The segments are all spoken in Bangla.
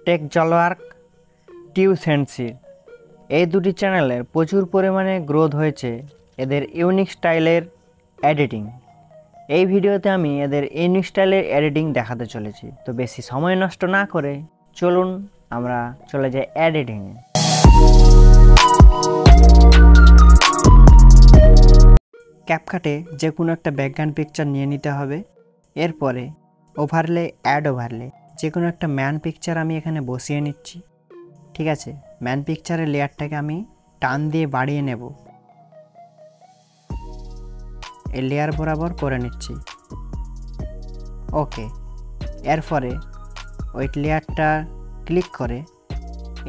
টেক জলওয়ার্ক, টিউসেন্সি এই দুটি চ্যানেলের প্রচুর পরিমাণে গ্রোথ হয়েছে এদের ইউনিক স্টাইলের এডিটিং। এই ভিডিওতে আমি এদের ইউনিক স্টাইলের এডিটিং দেখাতে চলেছি। তো বেশি সময় নষ্ট না করে চলুন আমরা চলে যাই এডিটিংয়ে। ক্যাপকাটে যে কোনো একটা ব্যাকগ্রাউন্ড পিকচার নিয়ে নিতে হবে। এরপরে ওভারলে, অ্যাড ওভারলে যে কোনো একটা ম্যান পিকচার আমি এখানে বসিয়ে নিচ্ছি। ঠিক আছে, ম্যান পিকচারের লেয়ারটাকে আমি টান দিয়ে বাড়িয়ে নেব, এই লেয়ার বরাবর করে নিচ্ছি। ওকে, এরপরে ওই লেয়ারটা ক্লিক করে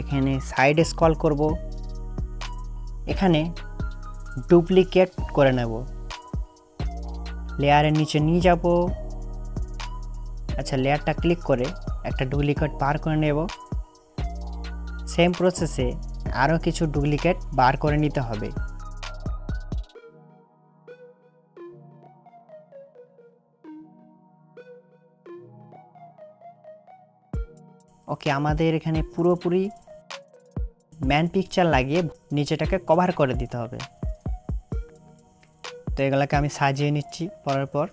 এখানে সাইডে স্ক্রল করব, এখানে ডুপ্লিকেট করে নেব, লেয়ারের নিচে নিয়ে যাব। আচ্ছা, লেয়ারটা ক্লিক করে একটা ডুপ্লিকেট বার করে নেব। সেম প্রসেসে আরও কিছু ডুপ্লিকেট বার করে নিতে হবে। ওকে, আমাদের এখানে পুরোপুরি ম্যান পিকচার লাগিয়ে নিচেটাকে কভার করে দিতে হবে। তো এগুলোকে আমি সাজিয়ে নিচ্ছি পরের পর।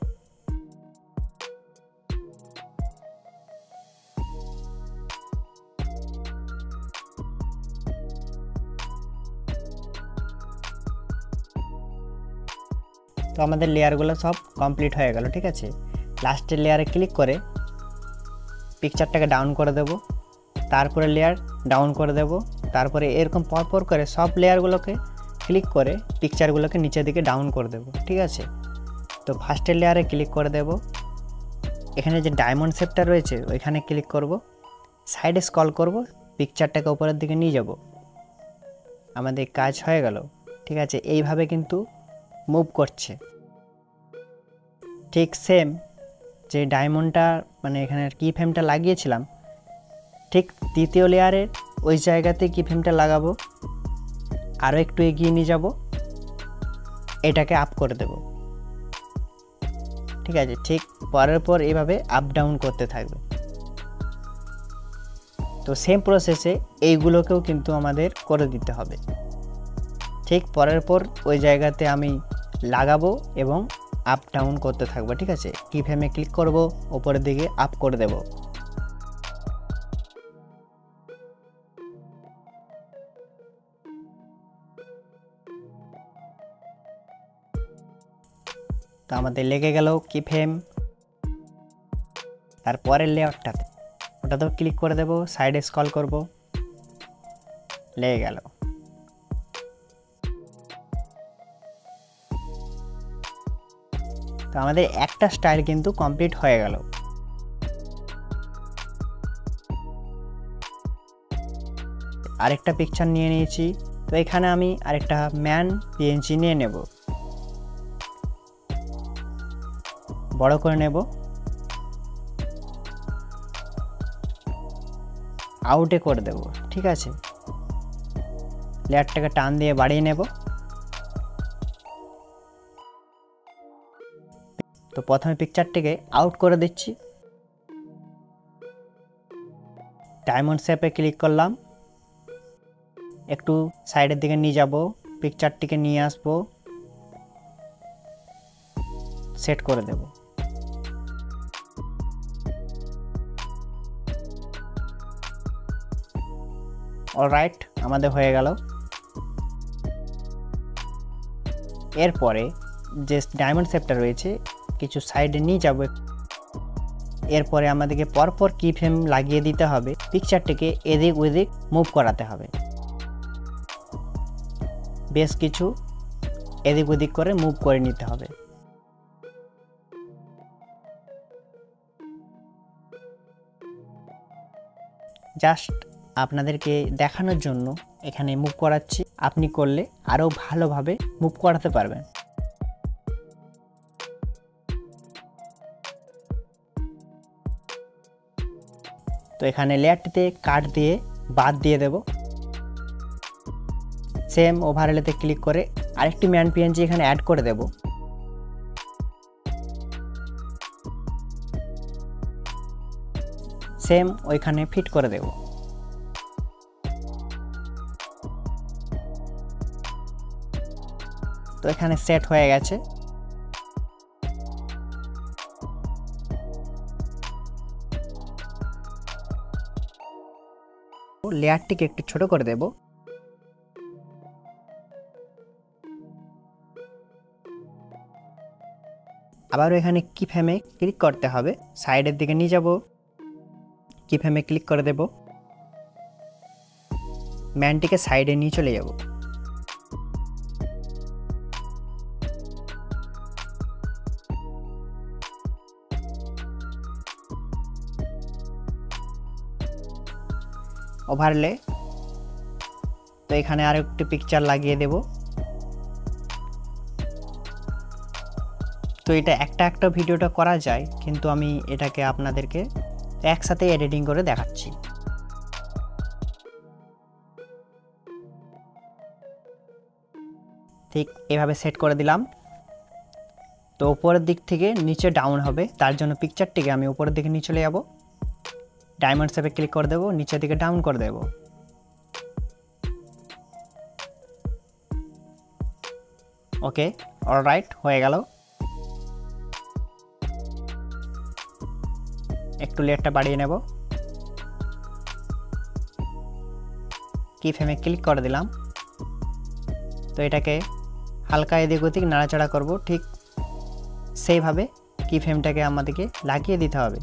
তো আমাদের লেয়ারগুলো সব কমপ্লিট হয়ে গেল। ঠিক আছে, লাস্টের লেয়ারে ক্লিক করে পিকচারটাকে ডাউন করে দেব, তারপরে লেয়ার ডাউন করে দেব, তারপরে এরকম পরপর করে সব লেয়ারগুলোকে ক্লিক করে পিকচারগুলোকে নিচের দিকে ডাউন করে দেব। ঠিক আছে, তো ফার্স্টের লেয়ারে ক্লিক করে দেব, এখানে যে ডায়মন্ড শেপটা রয়েছে ওইখানে ক্লিক করব, সাইডে স্ক্রল করব, পিকচারটাকে উপরের দিকে নিয়ে যাব। আমাদের কাজ হয়ে গেল। ঠিক আছে, এইভাবে কিন্তু মুভ করছে। ঠিক সেম যে ডায়মন্ডটা মানে এখানে কি ফ্রেমটা লাগিয়েছিলাম, ঠিক দ্বিতীয় লেয়ারের ওই জায়গাতে কি ফ্রেমটা লাগাবো, আরও একটু এগিয়ে নিয়ে যাব, এটাকে আপ করে দেব। ঠিক আছে, ঠিক পরের পর এইভাবে আপ ডাউন করতে থাকবে। তো সেম প্রসেসে এইগুলোকেও কিন্তু আমাদের করে দিতে হবে। ঠিক পরের পর ওই জায়গাতে আমি লাগাবো এবং আপ ডাউন করতে থাকবো। ঠিক আছে, কি ফ্রেমে ক্লিক করব, উপরের দিকে আপ করে দেব। তো আমাদের লেগে গেল কি ফ্রেম। তারপরের লেয়ারটাতে ওটাতেও ক্লিক করে দেব, সাইডে স্ক্রল করব, লেগে গেল। তো আমাদের একটা স্টাইল কিন্তু কমপ্লিট হয়ে গেল। আরেকটা পিকচার নিয়ে নিয়েছি। তো এখানে আমি আরেকটা ম্যান পিএনজি নিয়ে নেব, বড় করে নেব, আউটে করে দেব। ঠিক আছে, লেয়ারটাকে টান দিয়ে বাড়িয়ে নেব। তো প্রথমে পিকচারটিকে আউট করে দিচ্ছি, ডায়মন্ড শেপে ক্লিক করলাম, একটু সাইডের দিকে নিয়ে যাব, পিকচারটিকে নিয়ে আসব, সেট করে দেব। অলরাইট, আমাদের হয়ে গেল। এরপরে যে ডায়মন্ড শেপটা রয়েছে কিছু সাইডে নিয়ে যাব, এরপরে আমাদেরকে পরপর কি ফ্রেম লাগিয়ে দিতে হবে, পিকচারটিকে এদিক ওদিক মুভ করাতে হবে। বেশ কিছু এদিক ওদিক করে মুভ করে নিতে হবে। জাস্ট আপনাদেরকে দেখানোর জন্য এখানে মুভ করাচ্ছি, আপনি করলে আরও ভালোভাবে মুভ করাতে পারবেন। তো এখানে লেয়ারটিতে কাট দিয়ে বাদ দিয়ে দেব। সেম ওভারলেতে ক্লিক করে আরেকটি ম্যান পিএনজি এখানে অ্যাড করে দেব। সেম ওইখানে ফিট করে দেব। তো এখানে সেট হয়ে গেছে। লেয়ারটিকে একটু ছোট করে দেব। আবারও এখানে কি ফ্রেমে ক্লিক করতে হবে, সাইডের দিকে নিয়ে যাব, কি ফ্রেমে ক্লিক করে দেব, ম্যানটিকে সাইডে নিয়ে চলে যাব। ওভারলে, তো এখানে আরো একটি পিকচার লাগিয়ে দেব। তো এটা একটা ভিডিওটা করা যায়, কিন্তু আমি এটাকে আপনাদেরকে একসাথে এডিটিং করে দেখাচ্ছি। ঠিক এভাবে সেট করে দিলাম। তো উপরের দিক থেকে নিচে ডাউন হবে, তার জন্য পিকচারটিকে আমি উপরের দিকে নিয়ে চলে যাব, ডায়মন্ড শেপে ক্লিক করে দেব, নিচের দিকে ডাউন করে দেব। ওকে, অলরাইট, হয়ে গেল। একটু লেয়ারটা বাড়িয়ে নেব, কি ফ্রেমে ক্লিক করে দিলাম। তো এটাকে হালকা এদিক ওদিক নাড়াচাড়া করব, ঠিক সেইভাবে কি ফ্রেমটাকে আমাদেরকে লাগিয়ে দিতে হবে।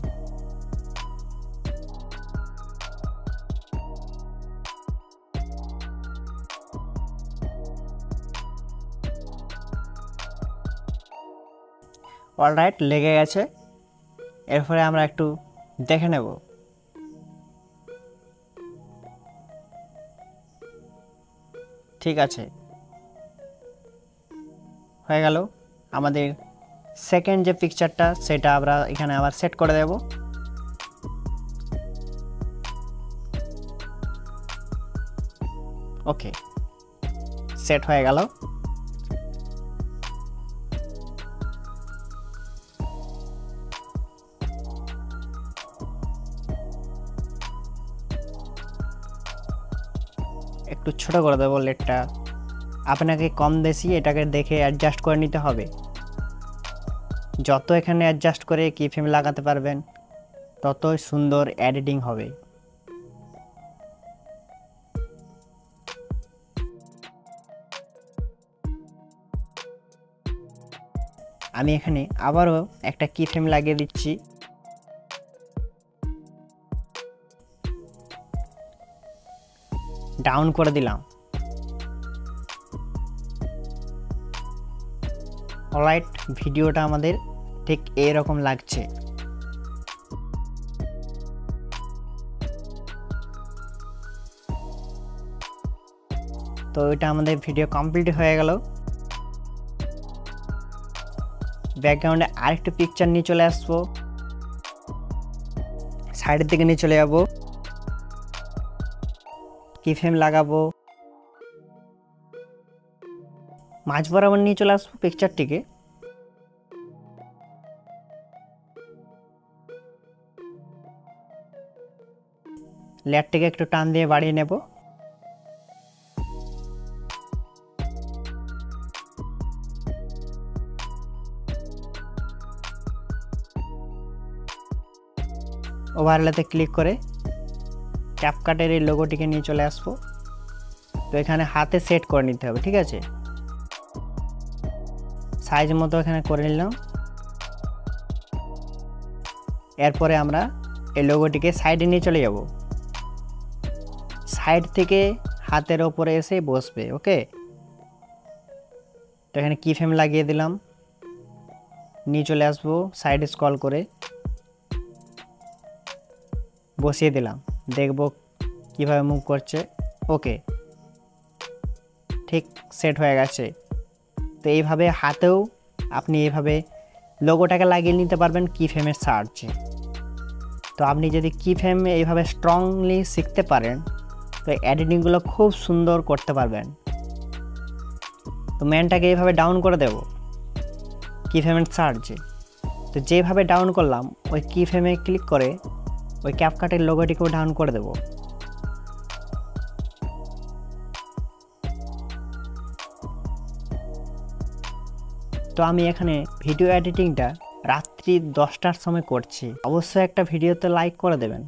অলরাইট, লেগে গেছে। এরপরে আমরা একটু দেখে নেব। ঠিক আছে, হয়ে গেল। আমাদের সেকেন্ড যে পিকচারটা সেটা আমরা এখানে আবার সেট করে দেব। ওকে, সেট হয়ে গেল। একটু ছোট করে দেবো লেটটা, আপনাকে কম বেশি এটাকে দেখে অ্যাডজাস্ট করে নিতে হবে। যত এখানে অ্যাডজাস্ট করে কি ফ্রেম লাগাতে পারবেন ততই সুন্দর এডিটিং হবে। আমি এখানে আবারও একটা কি ফ্রেম লাগিয়ে দিচ্ছি। ডাউন করে দিলাম। অলরাইট, ভিডিওটা আমাদের ঠিক এরকম লাগছে। তো এটা আমাদের ভিডিও কমপ্লিট হয়ে গেল। ব্যাকগ্রাউন্ডে আরেকটা পিকচার নিয়ে চলে আসবো, সাইডের দিকে নিয়ে চলে যাব, কি ফ্রেম লাগাবো, মাঝ বরাবর নিয়ে চলে আসবো পিকচারটিকে। লেয়ারটিকে একটু টান দিয়ে বাড়িয়ে নেব। ওভারলেতে ক্লিক করে ক্যাপকাটের এই লোগোটিকে নিয়ে চলে আসবো। তো এখানে হাতে সেট করে নিতে হবে, ঠিক আছে। সাইজ মতো এখানে করে নিলাম। এরপরে আমরা এই লোগোটিকে সাইডে নিয়ে চলে যাব, সাইড থেকে হাতের ওপরে এসে বসবে। ওকে, তো এখানে কি ফ্রেম লাগিয়ে দিলাম, নিয়ে চলে আসবো, সাইডে স্ক্রল করে বসিয়ে দিলাম, দেখব কিভাবে মুভ করছে। ওকে, ঠিক সেট হয়ে গেছে। তো এইভাবে হাতেও আপনি এইভাবে লোগোটাকে লাগিয়ে নিতে পারবেন কি ফ্রেমের সাহায্যে। তো আপনি যদি কি ফ্রেম এইভাবে স্ট্রংলি শিখতে পারেন তো এডিটিংগুলো খুব সুন্দর করতে পারবেন। তো ম্যানটাকে এইভাবে ডাউন করে দেব কি ফ্রেমের সাহায্যে। তো যেভাবে ডাউন করলাম ওই কি ফ্রেমে ক্লিক করে ওই ক্যাপকাটের লোগোটিকেও ডাউন করে দেব। তো আমি এখানে ভিডিও এডিটিংটা রাত্রি 10টার সময় করছি। অবশ্যই একটা ভিডিওতে লাইক করে দেবেন।